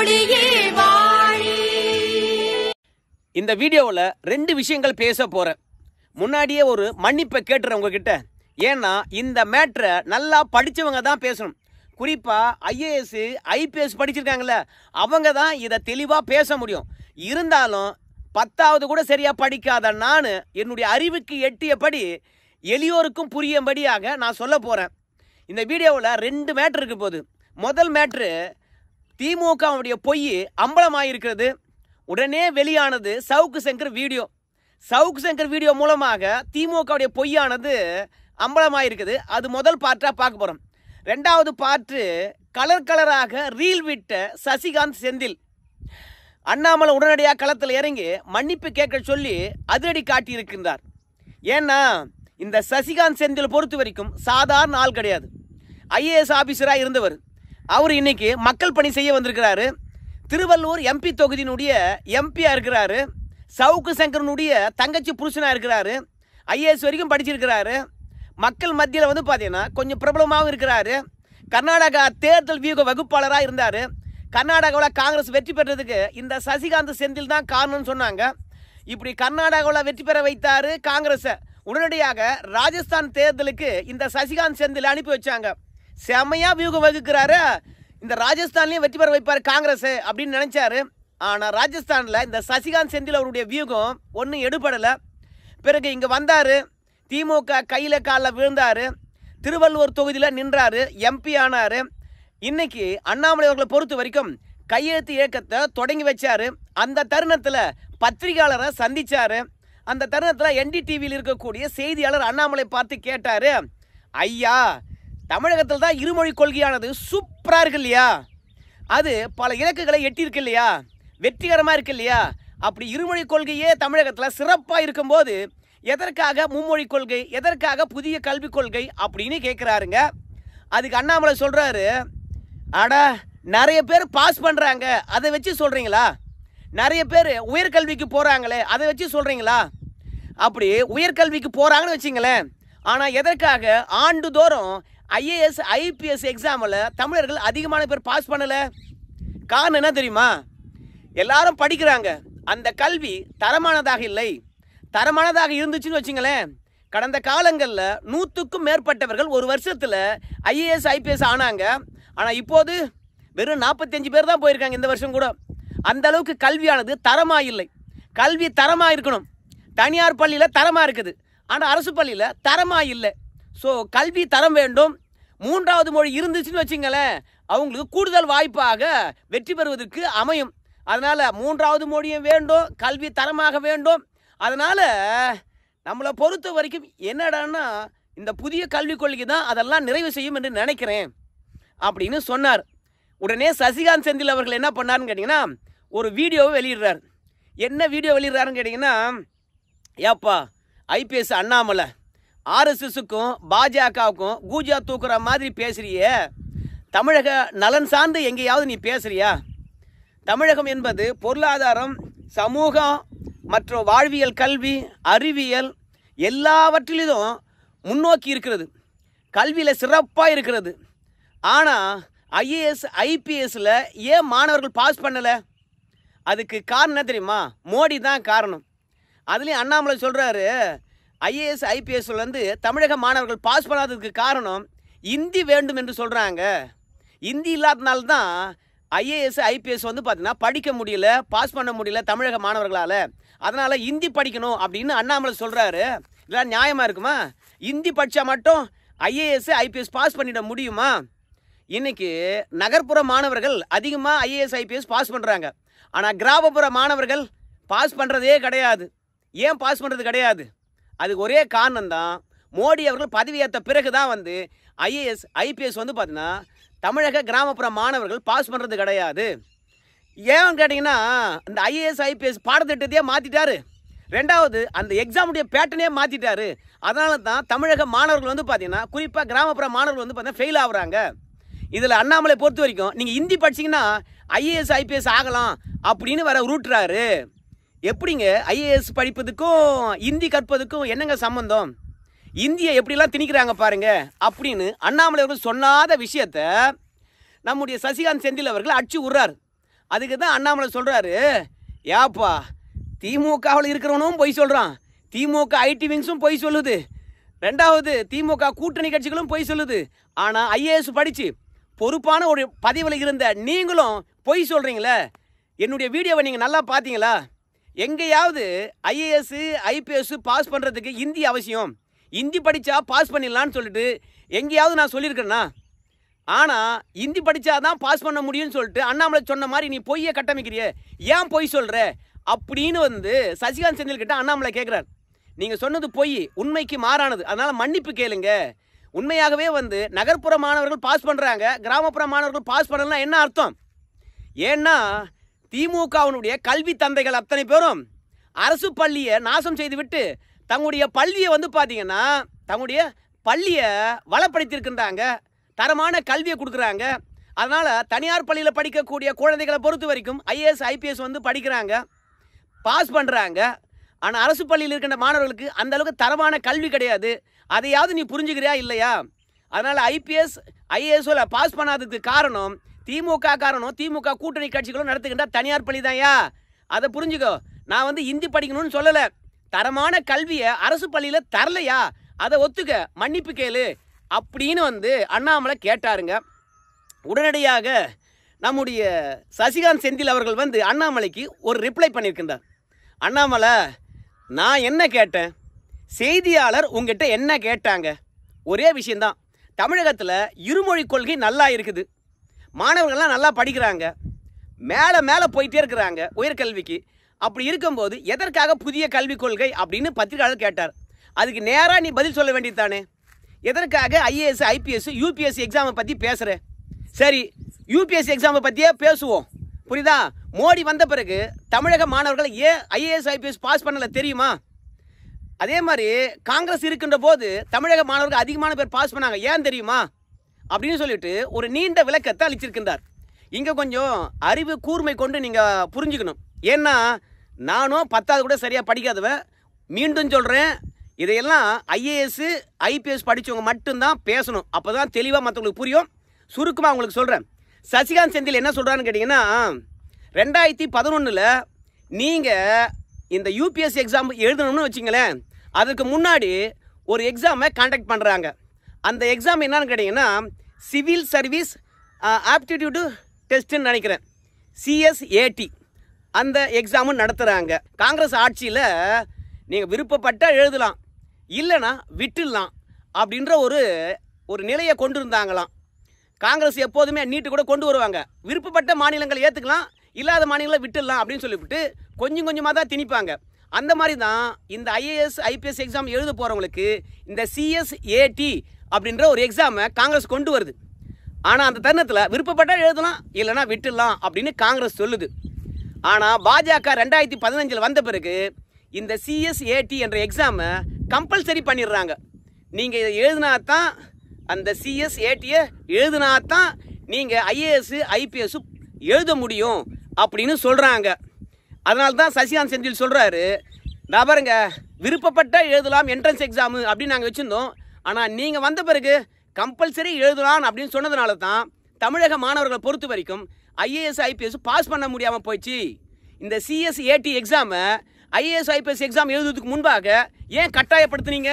மொழியே வாழி. இந்த வீடியோவில் 2 விஷயங்கள் பேச போகிறேன். முன்னாடியே ஒரு மன்னிப்பை கேட்டுறேன் உங்ககிட்ட. ஏன்னா இந்த மேட்ரை நல்லா படித்தவங்க தான் பேசணும். குறிப்பாக ஐஏஎஸ் ஐபிஎஸ் படிச்சிருக்காங்களே அவங்க தான் இதை தெளிவாக பேச முடியும். இருந்தாலும் 10வது கூட சரியாக படிக்காத நான் என்னுடைய அறிவுக்கு எட்டியபடி எளியோருக்கும் புரியும்படியாக நான் சொல்ல போகிறேன். இந்த வீடியோவில் 2 மேட்ரு இருக்க போகுது. முதல் மேட்ரு, திமுகவுடைய பொய் அம்பலமாயிருக்கிறது. உடனே வெளியானது சவுக்கு சங்கர் வீடியோ. சவுக்கு சங்கர் வீடியோ மூலமாக திமுகவுடைய பொய்யானது அம்பலமாயிருக்குது. அது முதல் பார்ட்டாக பார்க்க போகிறோம். 2வது பார்ட்டு, கலராக ரீல் விட்ட சசிகாந்த் செந்தில். அண்ணாமலை உடனடியாக களத்தில் இறங்கி மன்னிப்பு கேட்க சொல்லி அதிரடி காட்டியிருக்கின்றார். ஏன்னா இந்த சசிகாந்த் செந்தில் பொறுத்த வரைக்கும் சாதாரண ஆள் கிடையாது. ஐஏஎஸ் ஆஃபீஸராக இருந்தவர். அவர் இன்னைக்கு மக்கள் பணி செய்ய வந்திருக்கிறாரு. திருவள்ளூர் எம்பி தொகுதியினுடைய எம்பியாக இருக்கிறாரு. சவுக்கு சங்கரனுடைய தங்கச்சி புருஷனாக இருக்கிறாரு. ஐஏஎஸ் வரைக்கும் படிச்சிருக்கிறாரு. மக்கள் மத்தியில் வந்து பார்த்தீங்கன்னா கொஞ்சம் பிரபலமாகவும் இருக்கிறாரு. கர்நாடகா தேர்தல் வியூக வகுப்பாளராக இருந்தார். கர்நாடகாவில் காங்கிரஸ் வெற்றி பெற்றதுக்கு இந்த சசிகாந்த் செந்தில் தான் காரணம்னு சொன்னாங்க. இப்படி கர்நாடகாவில் வெற்றி பெற வைத்தார் காங்கிரஸை. உடனடியாக ராஜஸ்தான் தேர்தலுக்கு இந்த சசிகாந்த் செந்தில் அனுப்பி வச்சாங்க. செம்மையாக வியூகம் வகுக்கிறாரு. இந்த ராஜஸ்தான்லேயும் வெற்றி பெற வைப்பார் காங்கிரஸ் அப்படின்னு நினச்சாரு. ஆனால் ராஜஸ்தானில் இந்த சசிகாந்த் செந்தில் அவருடைய வியூகம் ஒன்றும் எடுபடலை. பிறகு இங்கே வந்தார். திமுக கையில் காலில் விழுந்தார். திருவள்ளூர் தொகுதியில் நின்றார். எம்பி ஆனார். இன்னைக்கு அண்ணாமலை அவர்களை பொறுத்த வரைக்கும் கையெழுத்து இயக்கத்தை தொடங்கி வச்சார். அந்த தருணத்தில் பத்திரிகையாளரை சந்தித்தார். அந்த தருணத்தில் NDTVயில் இருக்கக்கூடிய செய்தியாளர் அண்ணாமலை பார்த்து கேட்டார், ஐயா, தமிழகத்தில் தான் இருமொழி கொள்கையானது சூப்பராக இருக்கு இல்லையா? அது பல இலக்குகளை எட்டியிருக்கு இல்லையா? வெற்றிகரமாக இருக்கு இல்லையா? அப்படி இருமொழி கொள்கையே தமிழகத்தில் சிறப்பாக இருக்கும்போது எதற்காக மும்மொழி கொள்கை, எதற்காக புதிய கல்விக் கொள்கை அப்படின்னு கேட்குறாருங்க. அதுக்கு அண்ணாமலை சொல்கிறாரு, அடா, நிறைய பேர் பாஸ் பண்ணுறாங்க, அதை வச்சு சொல்கிறீங்களா? நிறைய பேர் உயர்கல்விக்கு போகிறாங்களே, அதை வச்சு சொல்கிறீங்களா? அப்படி உயர்கல்விக்கு போகிறாங்கன்னு வச்சிங்களேன். ஆனால் எதற்காக ஆண்டுதோறும் ஐஏஎஸ் ஐபிஎஸ் எக்ஸாமில் தமிழர்கள் அதிகமான பேர் பாஸ் பண்ணலை? காரணம் என்ன தெரியுமா? எல்லாரும் படிக்கிறாங்க, அந்த கல்வி தரமானதாக இல்லை. தரமானதாக இருந்துச்சுன்னு வச்சிங்களேன், கடந்த காலங்களில் 100க்கும் மேற்பட்டவர்கள் ஒரு வருஷத்தில் ஐஏஎஸ் ஐபிஎஸ் ஆனாங்க. ஆனால் இப்போது வெறும் 45 பேர் தான் போயிருக்காங்க இந்த வருஷம் கூட. அந்த அளவுக்கு கல்வியானது தரமாக இல்லை. கல்வி தரமாக இருக்கணும். தனியார் பள்ளியில் தரமாக இருக்குது, ஆனால் அரசு பள்ளியில் தரமாக இல்லை. ஸோ கல்வி தரம் வேண்டும். 3வது மொழி இருந்துச்சுன்னு வச்சுங்களேன், அவங்களுக்கு கூடுதல் வாய்ப்பாக வெற்றி பெறுவதற்கு அமையும். அதனால் 3வது மொழியும் வேண்டும், கல்வி தரமாக வேண்டும். அதனால் நம்மளை பொறுத்த வரைக்கும் என்னடான்னா இந்த புதிய கல்விக் கொள்கை தான் அதெல்லாம் நிறைவு செய்யும் என்று நினைக்கிறேன் அப்படின்னு சொன்னார். உடனே சசிகாந்த் செந்தில் அவர்கள் என்ன பண்ணாருன்னு கேட்டிங்கன்னா, ஒரு வீடியோவை வெளியிடுறார். என்ன வீடியோ வெளியிடுறாருன்னு கேட்டிங்கன்னா, ஏப்பா ஐபிஎஸ் அண்ணாமலை RSSக்கும் பாஜகவுக்கும் கூஜா தூக்குற மாதிரி பேசுறியே, தமிழக நலன் சார்ந்து எங்கேயாவது நீ பேசுறியா? தமிழகம் என்பது பொருளாதாரம், சமூகம் மற்றும் வாழ்வியல், கல்வி, அறிவியல் எல்லாவற்றிலும் முன்னோக்கி இருக்கிறது. கல்வியில் சிறப்பாக இருக்கிறது. ஆனால் ஐஏஎஸ் ஐபிஎஸ்ல ஏன் மாணவர்கள் பாஸ் பண்ணலை? அதுக்கு காரணம் என்ன தெரியுமா? மோடி தான் காரணம். அதுலேயும் அண்ணாமலை சொல்கிறாரு, ஐஏஎஸ் ஐபிஎஸ்லேருந்து தமிழக மாணவர்கள் பாஸ் பண்ணாததுக்கு காரணம் இந்தி வேண்டும் என்று சொல்கிறாங்க. இந்தி இல்லாதனால தான் ஐஏஎஸ் ஐபிஎஸ் வந்து பார்த்தீங்கன்னா படிக்க முடியல, பாஸ் பண்ண முடியல தமிழக மாணவர்களால். அதனால் இந்தி படிக்கணும் அப்படின்னு அண்ணாமலை சொல்கிறாரு. இதெல்லாம் நியாயமாக இருக்குமா? இந்தி படித்தா மட்டும் ஐஏஎஸ் ஐபிஎஸ் பாஸ் பண்ணிட முடியுமா? இன்றைக்கி நகர்ப்புற மாணவர்கள் அதிகமாக ஐஏஎஸ் ஐபிஎஸ் பாஸ் பண்ணுறாங்க. ஆனால் கிராமப்புற மாணவர்கள் பாஸ் பண்ணுறதே கிடையாது. ஏன் பாஸ் பண்ணுறது கிடையாது? அதுக்கு ஒரே காரணம்தான், மோடி அவர்கள் பதவியேற்ற பிறகு தான் வந்து ஐஏஎஸ் ஐபிஎஸ் வந்து பார்த்தீங்கன்னா தமிழக கிராமப்புற மாணவர்கள் பாஸ் பண்ணுறது கிடையாது. ஏன்னு கேட்டிங்கன்னா, அந்த ஐஏஎஸ் ஐபிஎஸ் பாடத்திட்டத்தையே மாற்றிட்டாரு. 2வது அந்த எக்ஸாமுடைய பேட்டர்னே மாற்றிட்டாரு. அதனால தான் தமிழக மாணவர்கள் வந்து பார்த்தீங்கன்னா குறிப்பாக கிராமப்புற மாணவர்கள் வந்து பார்த்தீங்கன்னா ஃபெயில் ஆகுறாங்க. இதில் அண்ணாமலை பொறுத்த வரைக்கும் நீங்கள் ஹிந்தி படிச்சிங்கன்னா ஐஏஎஸ் ஐபிஎஸ் ஆகலாம் அப்படின்னு வர உருட்டுறாரு. எப்படிங்க ஐஏஎஸ் படிப்பதுக்கும் ஹிந்தி கற்பதுக்கும் என்னங்க சம்பந்தம்? இந்தியை எப்படிலாம் திணிக்கிறாங்க பாருங்க அப்படின்னு அண்ணாமலை அவர்கள் சொன்னாத விஷயத்த நம்முடைய சசிகாந்த் செந்தில் அவர்கள் அடிச்சு விடுறார். அதுக்கு தான் அண்ணாமலை சொல்கிறாரு, ஏப்பா திமுகவில் இருக்கிறவனும் பொய் சொல்கிறான், திமுக ஐடி விங்ஸும் பொய் சொல்லுது, ரெண்டாவது திமுக கூட்டணி கட்சிகளும் பொய் சொல்லுது, ஆனால் ஐஏஎஸ் படித்து பொறுப்பான ஒரு பதவியில் இருந்த நீங்களும் பொய் சொல்கிறீங்களே. என்னுடைய வீடியோவை நீங்கள் நல்லா பார்த்தீங்களா? எங்கேயாவது ஐஏஎஸ் ஐபிஎஸ் பாஸ் பண்ணுறதுக்கு ஹிந்தி அவசியம், ஹிந்தி படித்தா பாஸ் பண்ணிடலான்னு சொல்லிட்டு எங்கேயாவது நான் சொல்லியிருக்கேன்னா? ஆனால் ஹிந்தி படித்தா தான் பாஸ் பண்ண முடியும்னு சொல்லிட்டு அண்ணாமலை சொன்ன மாதிரி நீ பொய்யை கட்டமைக்கிறிய, ஏன் பொய் சொல்கிற அப்படின்னு சசிகாந்த் செந்தில் கிட்ட அண்ணாமலை கேட்குறார். நீங்கள் சொன்னது பொய், உண்மைக்கு மாறானது, அதனால் மன்னிப்பு கேளுங்க. உண்மையாகவே நகர்ப்புற மாணவர்கள் பாஸ் பண்ணுறாங்க, கிராமப்புற மாணவர்கள் பாஸ் பண்ணலாம் என்ன அர்த்தம்? ஏன்னா திமுகவினுடைய கல்வி தந்தைகள் அத்தனை பேரும் அரசு பள்ளியை நாசம் செய்துவிட்டு தங்களுடைய பள்ளியை பார்த்தீங்கன்னா தங்களுடைய பள்ளியை வளப்படுத்தியிருக்கின்றாங்க, தரமான கல்வியை கொடுக்குறாங்க. அதனால் தனியார் பள்ளியில் படிக்கக்கூடிய குழந்தைகளை பொறுத்த வரைக்கும் ஐஏஎஸ் ஐபிஎஸ் படிக்கிறாங்க, பாஸ் பண்ணுறாங்க. ஆனால் அரசு பள்ளியில் இருக்கின்ற மாணவர்களுக்கு அந்த அளவுக்கு தரமான கல்வி கிடையாது. அதையாவது நீ புரிஞ்சுக்கிறியா இல்லையா? அதனால் ஐபிஎஸ் ஐஏஎஸ்ல பாஸ் பண்ணாததுக்கு காரணம் திமுக கூட்டணி கட்சிகளும் நடத்துகின்ற தனியார் பள்ளி தான்யா. அதை புரிஞ்சுக்கோ. நான் ஹிந்தி படிக்கணும்னு சொல்லலை, தரமான கல்வியை அரசு பள்ளியில் தரலையா, அதை ஒத்துக்க, மன்னிப்பு கேளு அப்படின்னு அண்ணாமலை கேட்டாருங்க. உடனடியாக நம்முடைய சசிகாந்த் செந்தில் அவர்கள் அண்ணாமலைக்கு ஒரு ரிப்ளை பண்ணியிருக்கின்றார். அண்ணாமலை, நான் என்ன கேட்டேன், செய்தியாளர் உங்ககிட்ட என்ன கேட்டாங்க? ஒரே விஷயந்தான், தமிழகத்தில் இருமொழி கொள்கை நல்லா இருக்குது, மாணவர்கள்லாம் நல்லா படிக்கிறாங்க, மேலே மேலே போயிட்டே இருக்கிறாங்க உயர்கல்விக்கு. அப்படி இருக்கும்போது எதற்காக புதிய கல்விக் கொள்கை அப்படின்னு பத்திரிகையாளர் கேட்டார். அதுக்கு நேராக நீ பதில் சொல்ல வேண்டியது தானே. எதற்காக ஐஏஎஸ் ஐபிஎஸ் யூபிஎஸ்சி எக்ஸாமை பற்றி பேசுகிற? சரி, யூபிஎஸ்சி எக்ஸாமை பற்றியே பேசுவோம், புரியுதா? மோடி வந்த பிறகு தமிழக மாணவர்கள் ஏன் ஐஏஎஸ் ஐபிஎஸ் பாஸ் பண்ணலை தெரியுமா? அதே மாதிரி காங்கிரஸ் இருக்கின்ற போது தமிழக மாணவர்கள் அதிகமான பேர் பாஸ் பண்ணாங்க, ஏன் தெரியுமா அப்படின்னு சொல்லிட்டு ஒரு நீண்ட விளக்கத்தை அளிச்சிருக்கின்றார். இங்கே கொஞ்சம் அறிவு கூர்மை கொண்டு நீங்கள் புரிஞ்சுக்கணும். ஏன்னா நானும் 10வது கூட சரியாக படிக்காதவன். மீண்டும் சொல்கிறேன், இதையெல்லாம் ஐஏஎஸ் ஐபிஎஸ் படித்தவங்க மட்டும்தான் பேசணும், அப்போ தான் தெளிவாக மற்றவங்களுக்கு புரியும். சுருக்கமாக உங்களுக்கு சொல்கிறேன். சசிகாந்த் செந்தில் என்ன சொல்கிறான்னு கேட்டிங்கன்னா, 2011 நீங்கள் இந்த யூபிஎஸ்சி எக்ஸாம் எழுதணும்னு வச்சிங்களேன், அதுக்கு முன்னாடி ஒரு எக்ஸாமை கண்டக்ட் பண்ணுறாங்க. அந்த எக்ஸாம் என்னன்னு கேட்டிங்கன்னா சிவில் சர்வீஸ் ஆப்டிடியூடு டெஸ்ட்டுன்னு நினைக்கிறேன், சிஎஸ்ஏடி. அந்த எக்ஸாமும் நடத்துகிறாங்க. காங்கிரஸ் ஆட்சியில் நீங்கள் விருப்பப்பட்ட எழுதலாம், இல்லைனா விட்டுடலாம் அப்படின்ற ஒரு நிலையை கொண்டு இருந்தாங்களாம். காங்கிரஸ் எப்போதுமே நீட்டு கூட கொண்டு வருவாங்க, விருப்பப்பட்ட மாநிலங்களை ஏற்றுக்கலாம், இல்லாத மாநிலங்களை விட்டுடலாம் அப்படின்னு சொல்லிவிட்டு கொஞ்சம் கொஞ்சமாக தான் திணிப்பாங்க. அந்த மாதிரி தான் இந்த ஐஏஎஸ் ஐபிஎஸ் எக்ஸாம் எழுத போகிறவங்களுக்கு இந்த சிஎஸ்ஏடி அப்படின்ற ஒரு எக்ஸாமை காங்கிரஸ் கொண்டு வருது. ஆனால் அந்த தருணத்தில் விருப்பப்பட்டால் எழுதலாம், இல்லைனா விட்டுடலாம் அப்படின்னு காங்கிரஸ் சொல்லுது. ஆனால் பாஜக 2015 வந்த பிறகு இந்த சிஎஸ்ஏடி என்ற எக்ஸாமை கம்பல்சரி பண்ணிடுறாங்க. நீங்கள் இதை எழுதினா தான், அந்த சிஎஸ்ஏடியை எழுதினா தான் நீங்கள் ஐஏஎஸ் ஐபிஎஸ் எழுத முடியும் அப்படின்னு சொல்கிறாங்க. அதனால தான் சசிகாந்த் செந்தில் சொல்கிறாரு, நான் பாருங்க விருப்பப்பட்ட எழுதலாம் என்ட்ரன்ஸ் எக்ஸாமு அப்படின்னு நாங்கள் வச்சுருந்தோம், ஆனால் நீங்கள் வந்த பிறகு கம்பல்சரி எழுதலாம் அப்படின்னு சொன்னதுனால தான் தமிழக மாணவர்களை பொறுத்த வரைக்கும் ஐஏஎஸ் ஐபிஎஸ் பாஸ் பண்ண முடியாமல் போயிடுச்சு. இந்த சிஎஸ்ஏடி எக்ஸாமை ஐஏஎஸ் ஐபிஎஸ் எக்ஸாம் எழுதுறதுக்கு முன்பாக ஏன் கட்டாயப்படுத்துனீங்க?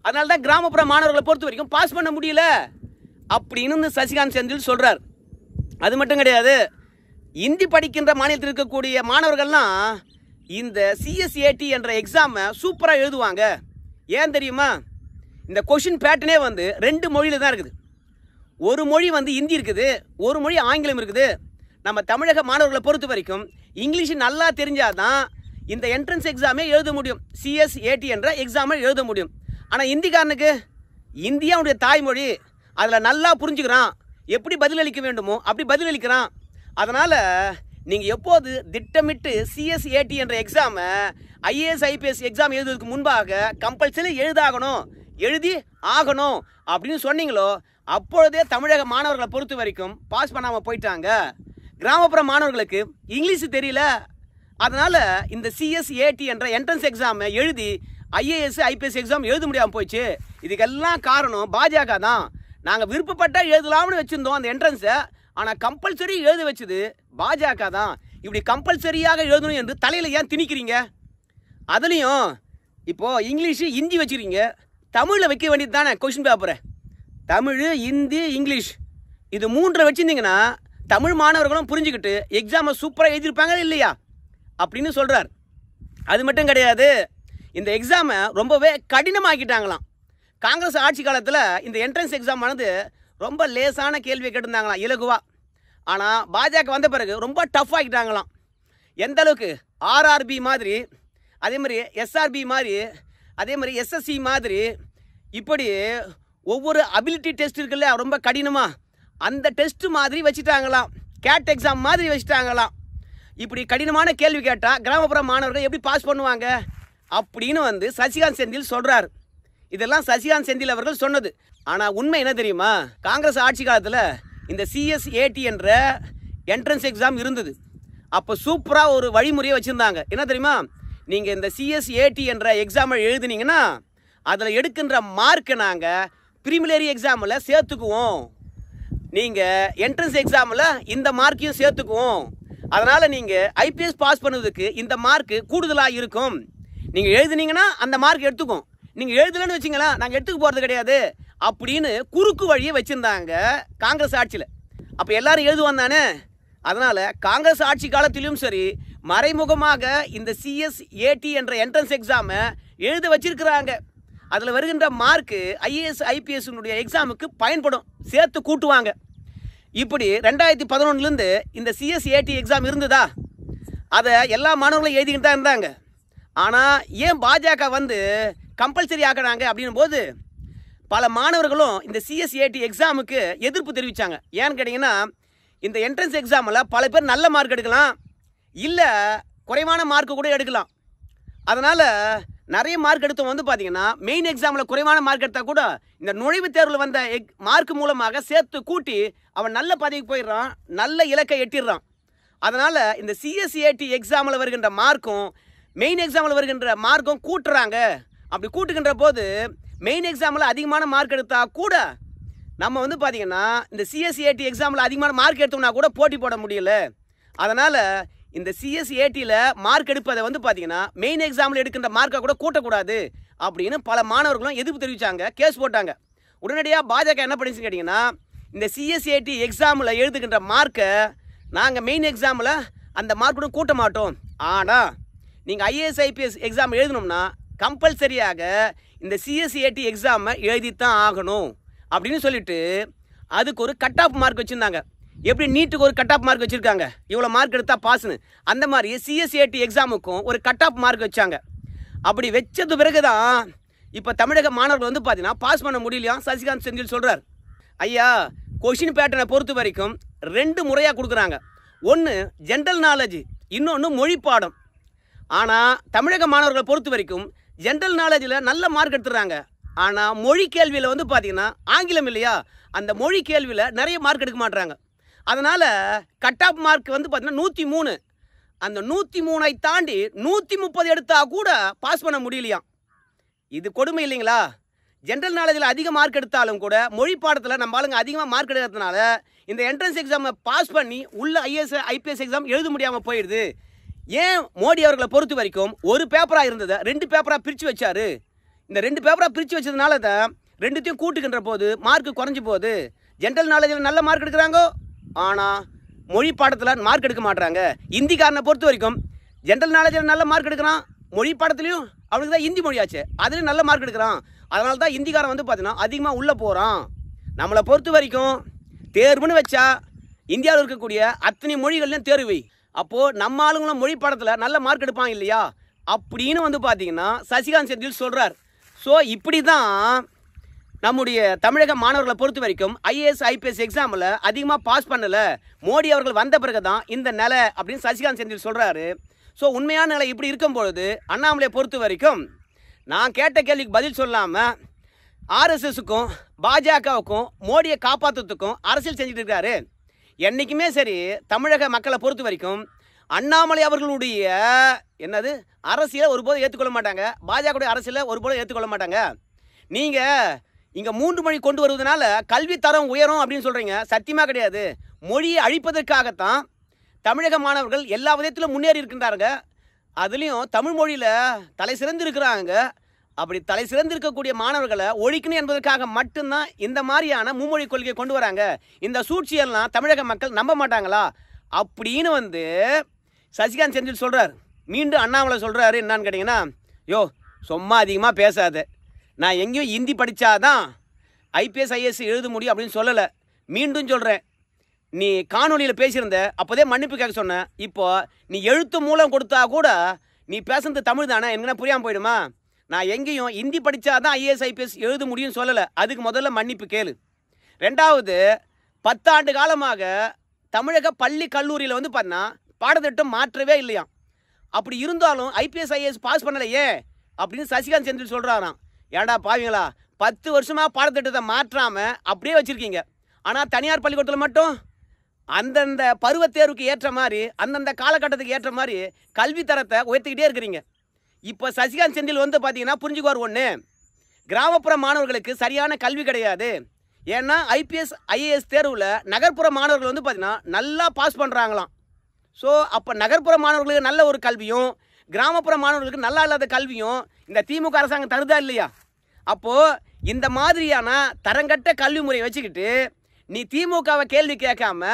அதனால தான் கிராமப்புற மாணவர்களை பொறுத்த வரைக்கும் பாஸ் பண்ண முடியல அப்படின்னு சசிகாந்த் செந்தில் சொல்கிறார். அது மட்டும் கிடையாது, இந்தி படிக்கின்ற மாநிலத்தில் இருக்கக்கூடிய மாணவர்கள்லாம் இந்த சிஎஸ்ஏடி என்ற எக்ஸாமை சூப்பராக எழுதுவாங்க. ஏன் தெரியுமா? இந்த கொஷின் பேட்டர்னே 2 மொழியில் தான் இருக்குது. ஒரு மொழி ஹிந்தி இருக்குது, ஒரு மொழி ஆங்கிலம் இருக்குது. நம்ம தமிழக மாணவர்களை பொறுத்த வரைக்கும் இங்கிலீஷ் நல்லா தெரிஞ்சாதான் இந்த என்ட்ரன்ஸ் எக்ஸாமே எழுத முடியும், சிஎஸ்ஏடி என்ற எக்ஸாமை எழுத முடியும். ஆனால் இந்திக்காரனுக்கு இந்தியா அவனுடைய தாய்மொழி, அதில் நல்லா புரிஞ்சுக்கிறான், எப்படி பதிலளிக்க வேண்டுமோ அப்படி பதிலளிக்கிறான். அதனால் நீங்கள் எப்போது திட்டமிட்டு சிஎஸ்ஏடி என்ற எக்ஸாமை ஐஏஎஸ் ஐபிஎஸ் எக்ஸாம் எழுதுறதுக்கு முன்பாக கம்பல்சரி எழுதி ஆகணும் அப்படின்னு சொன்னீங்களோ அப்பொழுதே தமிழக மாணவர்களை பொறுத்த வரைக்கும் பாஸ் பண்ணாமல் போயிட்டாங்க. கிராமப்புற மாணவர்களுக்கு இங்கிலீஷ் தெரியல, அதனால் இந்த சிஎஸ்ஏடி என்ற என்ட்ரன்ஸ் எக்ஸாமை எழுதி ஐஏஎஸ் ஐபிஎஸ் எக்ஸாம் எழுத முடியாமல் போயிடுச்சு. இதுக்கெல்லாம் காரணம் பாஜக தான். நாங்கள் விருப்பப்பட்ட எழுதலாம்னு வச்சுருந்தோம் அந்த என்ட்ரன்ஸை, ஆனால் கம்பல்சரி எழுத வச்சது பாஜக தான். இப்படி கம்பல்சரியாக எழுதணும் என்று தலையில் ஏன் திணிக்கிறீங்க? அதுலேயும் இப்போது இங்கிலீஷு ஹிந்தி வச்சுக்கிறீங்க, தமிழில் வைக்க வேண்டியது தானே கொஷின் பேப்பரை? தமிழ், ஹிந்தி, இங்கிலீஷ் இது 3 வச்சுருந்தீங்கன்னா தமிழ் மாணவர்களும் புரிஞ்சுக்கிட்டு எக்ஸாமை சூப்பராக எழுதியிருப்பாங்க இல்லையா அப்படின்னு சொல்கிறார். அது மட்டும் கிடையாது, இந்த எக்ஸாமை ரொம்பவே கடினமாக்கிட்டாங்களாம். காங்கிரஸ் ஆட்சி காலத்தில் இந்த என்ட்ரன்ஸ் எக்ஸாம் ஆனது ரொம்ப லேசான கேள்வியை கேட்டிருந்தாங்களாம், இலகுவா. ஆனால் பாஜக வந்த பிறகு ரொம்ப டஃப் ஆகிட்டாங்களாம். எந்த அளவுக்கு? ஆர்ஆர்பி மாதிரி, அதே மாதிரி எஸ்ஆர்பி மாதிரி, அதே மாதிரி எஸ்எஸ்சி மாதிரி, இப்படி ஒவ்வொரு அபிலிட்டி டெஸ்ட் இருக்குல்ல ரொம்ப கடினமாக, அந்த டெஸ்ட்டு மாதிரி வச்சுட்டாங்களாம். கேட் எக்ஸாம் மாதிரி வச்சுட்டாங்களாம். இப்படி கடினமான கேள்வி கேட்டால் கிராமப்புற மாணவர்கள் எப்படி பாஸ் பண்ணுவாங்க அப்படின்னு சசிகாந்த் செந்தில் சொல்கிறார். இதெல்லாம் சசிகாந்த் செந்தில் அவர்கள் சொன்னது. ஆனால் உண்மை என்ன தெரியுமா? காங்கிரஸ் ஆட்சி காலத்தில் இந்த சிஎஸ்ஏடி என்ற என்ட்ரன்ஸ் எக்ஸாம் இருந்தது. அப்போ சூப்பராக ஒரு வழிமுறையை வச்சுருந்தாங்க. என்ன தெரியுமா? நீங்கள் இந்த சிஎஸ்ஏடி என்ற எக்ஸாமை எழுதுனீங்கன்னா அதில் எடுக்கின்ற மார்க்கை நாங்கள் ப்ரீமிலரி எக்ஸாமில் சேர்த்துக்குவோம். நீங்கள் என்ட்ரன்ஸ் எக்ஸாமில் இந்த மார்க்கையும் சேர்த்துக்குவோம். அதனால் நீங்கள் ஐபிஎஸ் பாஸ் பண்ணுவதுக்கு இந்த மார்க்கு கூடுதலாக இருக்கும். நீங்கள் எழுதுனீங்கன்னா அந்த மார்க் எடுத்துக்கும், நீங்கள் எழுதலன்னு வச்சிங்களா நாங்கள் எடுத்துக்க போகிறது கிடையாது அப்படின்னு குறுக்கு வழியை வச்சுருந்தாங்க காங்கிரஸ் ஆட்சியில். அப்போ எல்லாரும் எழுதுவான் தானே? அதனால் காங்கிரஸ் ஆட்சி காலத்திலும் சரி, மறைமுகமாக இந்த சிஎஸ்ஏடி என்ற என்ட்ரன்ஸ் எக்ஸாமை எழுத வச்சிருக்கிறாங்க. அதில் வருகின்ற மார்க்கு ஐஏஎஸ் ஐபிஎஸ்னுடைய எக்ஸாமுக்கு பயன்படும், சேர்த்து கூட்டுவாங்க. இப்படி 2011லேருந்து இந்த சிஎஸ்ஏடி எக்ஸாம் இருந்ததா? அதை எல்லா மாணவர்களும் எழுதிக்கிட்டு தான் இருந்தாங்க. ஆனால் ஏன் பாஜக கம்பல்சரி ஆக்குறாங்க அப்படின்னும் போது பல மாணவர்களும் இந்த சிஎஸ்ஏடி எக்ஸாமுக்கு எதிர்ப்பு தெரிவித்தாங்க. ஏன்னு கேட்டிங்கன்னா, இந்த என்ட்ரன்ஸ் எக்ஸாமில் பல பேர் நல்ல மார்க் எடுக்கலாம், இல்லை குறைவான மார்க்கு கூட எடுக்கலாம். அதனால் நிறைய மார்க் எடுத்தவங்க பார்த்தீங்கன்னா மெயின் எக்ஸாமில் குறைவான மார்க் எடுத்தால் கூட இந்த நுழைவுத் தேர்வில் வந்த மார்க் மூலமாக சேர்த்து கூட்டி அவன் நல்ல பதவிக்கு போயிடுறான், நல்ல இலக்கை எட்டிடுறான். அதனால் இந்த சிஎஸ்ஏடி எக்ஸாமில் வருகின்ற மார்க்கும் மெயின் எக்ஸாமில் வருகின்ற மார்க்கும் கூட்டுறாங்க. அப்படி கூட்டுகின்ற போது மெயின் எக்ஸாமில் அதிகமான மார்க் எடுத்தால் கூட நம்ம பார்த்தீங்கன்னா இந்த சிஎஸ்ஏடி எக்ஸாமில் அதிகமான மார்க் எடுத்தோம்னா கூட போட்டி போட முடியல. அதனால் இந்த சிஎஸ்ஏடியில் மார்க் எடுப்பதை பார்த்தீங்கன்னா மெயின் எக்ஸாமில் எடுக்கின்ற மார்க்கை கூட கூட்டக்கூடாது அப்படின்னு பல மாணவர்களும் எதிர்ப்பு தெரிவித்தாங்க, கேஸ் போட்டாங்க. உடனடியாக பாஜக என்ன பண்ணிச்சுன்னு கேட்டிங்கன்னா, இந்த சிஎஸ்ஏடி எக்ஸாமில் எழுதுகின்ற மார்க்கை நாங்கள் மெயின் எக்ஸாமில் அந்த மார்க் கூட கூட்ட மாட்டோம். ஆனால் நீங்கள் ஐஏஎஸ் ஐபிஎஸ் எக்ஸாம் எழுதணும்னா கம்பல்சரியாக இந்த சிஎஸ்ஏடி எக்ஸாமை எழுதித்தான் ஆகணும் அப்படின்னு சொல்லிட்டு அதுக்கு ஒரு கட் ஆஃப் மார்க் வச்சுருந்தாங்க. எப்படி நீட்டுக்கு ஒரு கட் ஆஃப் மார்க் வச்சுருக்காங்க, இவ்வளோ மார்க் எடுத்தால் பாஸ்னு, அந்த மாதிரி சிஎஸ்ஏடி எக்ஸாமுக்கும் ஒரு கட் ஆஃப் மார்க் வச்சாங்க. அப்படி வச்சது பிறகு தான் இப்போ தமிழக மாணவர்கள் பார்த்தீங்கன்னா பாஸ் பண்ண முடியலையா சசிகாந்த் செந்தில் சொல்கிறார். ஐயா, கொஷின் பேட்டர்னை பொறுத்த வரைக்கும் 2 முறையாக கொடுக்குறாங்க. ஒன்று ஜென்ரல் நாலேஜ், இன்னொன்று மொழி பாடம். ஆனால் தமிழக மாணவர்களை பொறுத்த வரைக்கும் ஜென்ரல் நாலேஜில் நல்ல மார்க் எடுத்துடுறாங்க. ஆனால் மொழி கேள்வியில் பார்த்தீங்கன்னா ஆங்கிலம் இல்லையா, அந்த மொழி கேள்வியில் நிறைய மார்க் எடுக்க மாட்டுறாங்க. அதனால் கட் ஆஃப் மார்க் பார்த்தீங்கன்னா 103. அந்த 103ஐ தாண்டி 130 எடுத்தால் கூட பாஸ் பண்ண முடியலையாம். இது கொடுமை இல்லைங்களா? ஜென்ரல் நாலேஜில் அதிக மார்க் எடுத்தாலும் கூட மொழி பாடத்தில் நம்ம ஆளுங்க அதிகமாக மார்க் எடுக்கிறதுனால இந்த என்ட்ரன்ஸ் எக்ஸாமை பாஸ் பண்ணி உள்ள ஐஏஎஸ் ஐபிஎஸ் எக்ஸாம் எழுத முடியாமல் போயிடுது. ஏன் மோடி அவர்களை பொறுத்த வரைக்கும் ஒரு பேப்பராக இருந்ததை 2 பேப்பராக பிரித்து வச்சார். இந்த 2 பேப்பராக பிரித்து வச்சதுனால தான் 2த்தையும் கூட்டுக்கின்ற போது மார்க்கு குறைஞ்சி போகுது. ஜென்ரல் நாலேஜில் நல்ல மார்க் எடுக்கிறாங்க, ஆனால் மொழி பாடத்தில் மார்க் எடுக்க மாட்டுறாங்க. ஹிந்திக்காரனை பொறுத்த வரைக்கும் ஜென்ரல் நாலேஜில் நல்ல மார்க் எடுக்கிறான், மொழி பாடத்துலையும் அவனுக்கு தான் ஹிந்தி மொழியாச்சு, அதுலேயும் நல்ல மார்க் எடுக்கிறான். அதனால தான் ஹிந்திக்காரன் பார்த்தீங்கன்னா அதிகமாக உள்ளே போகிறான். நம்மளை பொறுத்த வரைக்கும் தேர்வுன்னு வச்சா இந்தியாவில் இருக்கக்கூடிய அத்தனை மொழிகள்லையும் தேர்வு வை, அப்போது நம்ம ஆளுங்களும் மொழி பாடத்தில் நல்ல மார்க் எடுப்பாங்க இல்லையா அப்படின்னு பார்த்தீங்கன்னா சசிகாந்த் செந்தில் சொல்கிறார். ஸோ இப்படி தான் நம்முடைய தமிழக மாணவர்களை பொறுத்த வரைக்கும் ஐஏஎஸ் ஐபிஎஸ் எக்ஸாமில் அதிகமாக பாஸ் பண்ணலை. மோடி அவர்கள் வந்த பிறகு தான் இந்த நிலை அப்படின்னு சசிகாந்த் செந்தில் சொல்கிறாரு. ஸோ உண்மையான நிலை இப்படி இருக்கும்பொழுது அண்ணாமலையை பொறுத்த வரைக்கும் நான் கேட்ட கேள்விக்கு பதில் சொல்லாமல் ஆர்எஸ்எஸுக்கும் பாஜகவுக்கும் மோடியை காப்பாற்றுறதுக்கும் அரசியல் செஞ்சுட்டு இருக்காரு. என்றைக்குமே சரி தமிழக மக்களை பொறுத்த வரைக்கும் அண்ணாமலை அவர்களுடைய அரசியலை ஒருபோதும் ஏற்றுக்கொள்ள மாட்டாங்க, பாஜகவுடைய அரசியலை ஒருபோதும் ஏற்றுக்கொள்ள மாட்டாங்க. நீங்கள் இங்கே 3 மொழி கொண்டு வருவதனால கல்வி தரம் உயரும் அப்படின்னு சொல்கிறீங்க, சத்தியமாக கிடையாது. மொழியை அழிப்பதற்காகத்தான் தமிழக மாணவர்கள் எல்லா விதத்திலும் முன்னேறி இருக்கின்றாருங்க. அதுலேயும் தமிழ் மொழியில் தலை சிறந்து இருக்கிறாங்க. அப்படி தலை சிறந்து இருக்கக்கூடிய மாணவர்களை ஒழிக்கணும் என்பதற்காக மட்டும்தான் இந்த மாதிரியான மும்மொழி கொள்கையை கொண்டு வராங்க. இந்த சூழ்ச்சியெல்லாம் தமிழக மக்கள் நம்ப மாட்டாங்களா அப்படின்னு வந்து சசிகாந்த் செந்தில் சொல்கிறார். மீண்டும் அண்ணாமலை சொல்கிறாரு என்னான்னு கேட்டிங்கன்னா, யோ சும்மா அதிகமாக பேசாத, நான் எங்கேயும் ஹிந்தி படித்தாதான் IPS IAS எழுத முடியும் அப்படின்னு சொல்லலை. மீண்டும் சொல்கிறேன், நீ காணொலியில் பேசியிருந்த அப்போதே மன்னிப்பு கேட்க சொன்ன. இப்போ நீ எழுத்து மூலம் கொடுத்தா கூட நீ பேசுறது தமிழ் தானே, எனக்கு புரியாமல் போயிடுமா? நான் எங்கேயும் ஹிந்தி படித்தாதான் IAS IPS எழுத முடியும்னு சொல்லலை. அதுக்கு முதல்ல மன்னிப்பு கேளு. ரெண்டாவது, 10 ஆண்டு காலமாக தமிழக பள்ளி கல்லூரியில் வந்து பார்த்தீங்கன்னா பாடத்திட்டம் மாற்றவே இல்லையாம். அப்படி இருந்தாலும் IPS IAS பாஸ் பண்ணலையே அப்படின்னு சசிகாந்த் செந்தில் சொல்கிறாராம். ஏன்டா பாவீங்களா, 10 வருஷமாக பாடத்திட்டத்தை மாற்றாமல் அப்படியே வச்சுருக்கீங்க. ஆனால் தனியார் பள்ளிக்கூடத்தில் மட்டும் அந்தந்த பருவத் தேர்வுக்கு ஏற்ற மாதிரி அந்தந்த காலகட்டத்துக்கு ஏற்ற மாதிரி கல்வி தரத்தை உயர்த்திக்கிட்டே இருக்கிறீங்க. இப்போ சசிகாந்த் செந்தில் வந்து பார்த்தீங்கன்னா புரிஞ்சுக்குவார் ஒன்று, கிராமப்புற மாணவர்களுக்கு சரியான கல்வி கிடையாது. ஏன்னா IPS IAS தேர்வில் நகர்ப்புற மாணவர்கள் வந்து பார்த்தீங்கன்னா நல்லா பாஸ் பண்ணுறாங்களாம். ஸோ அப்போ நகர்ப்புற மாணவர்களுக்கு நல்ல ஒரு கல்வியும் கிராமப்புற மாணவர்களுக்கு நல்லா இல்லாத கல்வியும் இந்த திமுக அரசாங்கம் தருதா இல்லையா? அப்போது இந்த மாதிரியான தரங்கட்ட கல்வி முறையை வச்சுக்கிட்டு நீ திமுகவை கேள்வி கேட்காம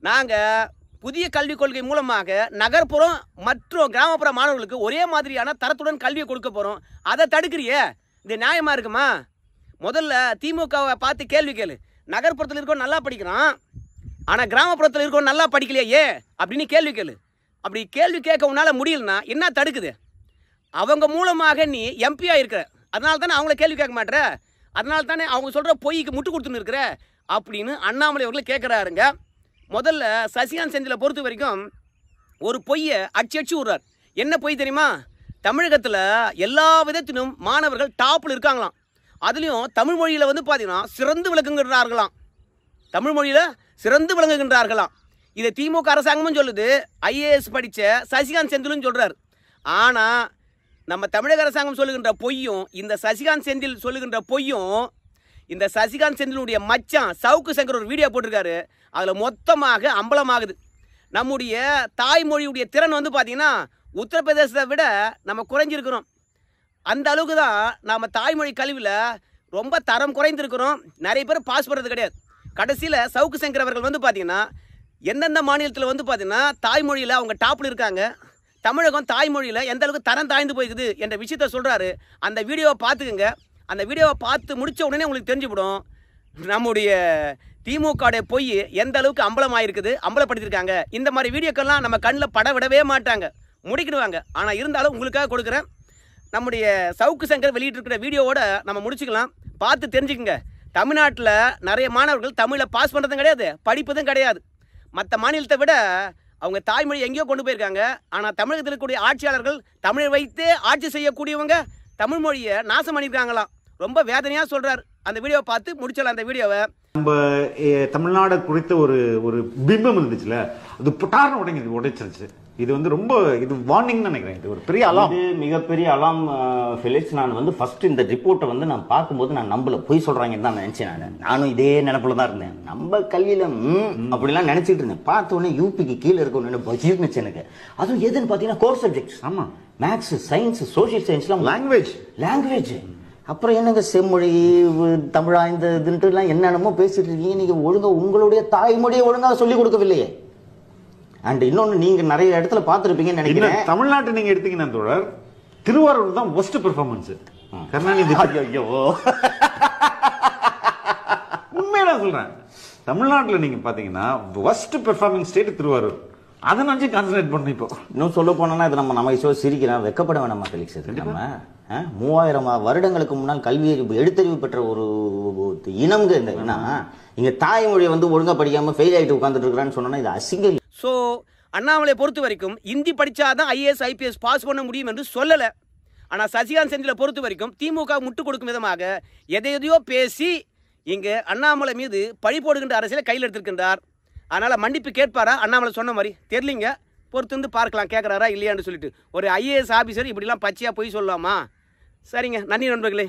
நாங்கள் புதிய கல்விக் கொள்கை மூலமாக நகர்ப்புறம் மற்றும் கிராமப்புற மாணவர்களுக்கு ஒரே மாதிரியான தரத்துடன் கல்வியை கொடுக்க போகிறோம், அதை தடுக்கிறியே, இது நியாயமாக இருக்குமா? முதல்ல திமுகவை பார்த்து கேள்வி கேளு. நகர்ப்புறத்தில் இருக்கோம் நல்லா படிக்கிறான், ஆனால் கிராமப்புறத்தில் இருக்கோம் நல்லா படிக்கலையே அப்படின்னு கேள்வி கேளு. அப்படி கேள்வி கேட்க உன்னால் முடியலன்னா என்ன தடுக்குது? அவங்க மூலமாக நீ எம்பியாக இருக்கிற, அதனால தானே அவங்கள கேள்வி கேட்க மாட்டேற, அதனால தானே அவங்க சொல்கிற பொய்க்கு முட்டு கொடுத்துன்னு இருக்கிற அப்படின்னு அண்ணாமலை அவர்கள் கேட்குறாருங்க. முதல்ல சசிகாந்த் செந்திலை பொறுத்த வரைக்கும் ஒரு பொய்யை அடிச்சு விட்றார். என்ன பொய் தெரியுமா? தமிழகத்தில் எல்லா விதத்திலும் மாணவர்கள் டாப்பில் இருக்காங்களாம். அதுலேயும் தமிழ் மொழியில் வந்து பார்த்தீங்கன்னா சிறந்து விளங்குகின்றார்களாம். தமிழ் மொழியில் சிறந்து விளங்குகின்றார்களாம். இதை திமுக அரசாங்கமும் சொல்லுது, IAS படித்த சசிகாந்த் செந்திலும் சொல்கிறார். ஆனால் நம்ம தமிழக அரசாங்கம் சொல்லுகின்ற பொய்யும் இந்த சசிகாந்த் செந்தில் சொல்லுகின்ற பொய்யும், இந்த சசிகாந்த் செந்திலுடைய மச்சான் சவுக்கு சங்கர் ஒரு வீடியோ போட்டிருக்காரு, அதில் மொத்தமாக அம்பலமாகுது. நம்முடைய தாய்மொழியுடைய திறன் வந்து பார்த்திங்கன்னா உத்தரப்பிரதேசத்தை விட நம்ம குறைஞ்சிருக்கிறோம். அந்த அளவுக்கு தான் நம்ம தாய்மொழி கல்வியில் ரொம்ப தரம் குறைந்திருக்கிறோம். நிறைய பேர் பாஸ் பண்ணுறது கிடையாது. கடைசியில் சவுக்கு சங்கர் அவர்கள் வந்து பார்த்திங்கன்னா எந்தெந்த மாநிலத்தில் வந்து பார்த்திங்கன்னா தாய்மொழியில் அவங்க டாப்பில் இருக்காங்க, தமிழகம் தாய்மொழியில் எந்த அளவுக்கு தரம் தாய்ந்து போய்க்குது என்ற விஷயத்த சொல்கிறாரு. அந்த வீடியோவை பார்த்துக்குங்க. அந்த வீடியோவை பார்த்து முடித்த உடனே உங்களுக்கு தெரிஞ்சுவிடும் நம்முடைய திமுகவுடைய பொய் எந்த அளவுக்கு அம்பலமாயிருக்குது, அம்பலப்படுத்தியிருக்காங்க. இந்த மாதிரி வீடியோக்கெல்லாம் நம்ம கண்ணில் பட விடவே மாட்டாங்க, முடிக்கிடுவாங்க. ஆனால் இருந்தாலும் உங்களுக்காக கொடுக்குறேன். நம்முடைய சவுக்கு சங்கர் வெளியிட்டிருக்கிற வீடியோவோட நம்ம முடிச்சுக்கலாம், பார்த்து தெரிஞ்சுக்குங்க. தமிழ்நாட்டில் நிறைய மாணவர்கள் தமிழை பாஸ் பண்ணுறதும் கிடையாது, படிப்பதும் கிடையாது. மற்ற மாநிலத்தை விட அவங்க தாய்மொழி எங்கேயோ கொண்டு போயிருக்காங்க. ஆனால் தமிழகத்தில் இருக்கக்கூடிய ஆட்சியாளர்கள் தமிழை வைத்தே ஆட்சி செய்யக்கூடியவங்க தமிழ் மொழியை நாசம் பண்ணியிருக்காங்களாம். ரொம்ப வேதனையாக சொல்கிறார். அந்த வீடியோவை பார்த்து முடிச்சலாம். அந்த வீடியோவை நம்ம தமிழ்நாடு குறித்த ஒரு பிம்பம் இருந்துச்சுல, அது புட்டார்னு உடைச்சிருச்சு. இது வந்து ரொம்ப இது வார்னிங் நினைக்கிறேன். இது ஒரு பெரிய அலாம், இது மிகப்பெரிய அலாம் ஃபெலிக்ஸ். நான் வந்து ஃபர்ஸ்ட் இந்த ரிப்போர்ட்டை வந்து நான் பார்க்கும்போது நான் நம்பல, பொய் சொல்றாங்கன்னு தான் நினைச்சேன். நானும் இதே நினைப்புல தான் இருந்தேன். நம்ம கல்வியில அப்படிலாம் நினைச்சிட்டு இருந்தேன். பார்த்த உடனே யூபிக்கு கீழே இருக்கணும் பகிர்ந்துச்சு எனக்கு. அதுவும் எதுன்னு பாத்தீங்கன்னா கோர் சப்ஜெக்ட்ஸ். ஆமா, மேக்ஸ், சயின்ஸ், சோசியல் சயின்ஸ்லாம் லாங்குவேஜ். அப்புறம் என்னங்க செம்மொழி தமிழா இந்த இதுன்ட்டு எல்லாம் என்னென்னமோ பேசிட்டு இருக்கீங்க. நீங்க ஒழுங்கா உங்களுடைய தாய்மொழியை ஒழுங்காக சொல்லிக் கொடுக்கவில்லையே. அண்ட் இன்னொன்னு நீங்க நிறைய இடத்துல பார்த்துருப்பீங்கன்னு நினைக்கிறேன். தமிழ்நாட்டை நீங்க எடுத்தீங்கன்னா தோழர், திருவாரூர் தான் ஒஸ்ட் பெர்ஃபார்மன்ஸ். கருணாநிதி ஐயோ உண்மையதான் சொல்றேன். தமிழ்நாட்டில் நீங்க பாத்தீங்கன்னா ஒஸ்ட் பெர்ஃபார்மிங் ஸ்டேட் திருவாரூர். அதை நினைச்சு கான்சன்ட்ரேட் பண்ணி இப்போ இன்னும் சொல்ல போனோம்னா இது நம்ம சிரிக்கிறோம், வெக்கப்பட வேணாமா ஃபெலிக்ஸ்? நம்ம 3000 வருடங்களுக்கு முன்னால் கல்வி எழுத்தறிவு பெற்ற ஒரு இனம்ங்க இந்த இனம். இங்க தாய்மொழியை வந்து ஒழுங்கா படிக்காம ஃபெயில் ஆகிட்டு உட்காந்துட்டு இருக்கிறான்னு சொன்னா இது அசிங்கம். ஸோ அண்ணாமலை பொறுத்த வரைக்கும் ஹிந்தி படித்தாதான் IAS IPS பாஸ் பண்ண முடியும் என்று சொல்லலை. ஆனால் சசிகாந்த் செந்திலை பொறுத்த வரைக்கும் திமுக முட்டு கொடுக்கும் விதமாக எதையோ பேசி இங்கே அண்ணாமலை மீது பழி போடுகின்ற அரசியலை கையில் எடுத்திருக்கின்றார். அதனால் மன்னிப்பு கேட்பாரா? அண்ணாமலை சொன்ன மாதிரி தெரியலிங்க, பொறுத்து வந்து பார்க்கலாம் கேட்குறாரா இல்லையான்னு சொல்லிட்டு. ஒரு IAS ஆஃபீஸர் இப்படிலாம் பச்சையாக போய் சொல்லலாமா? சரிங்க, நன்றி நண்பர்களே.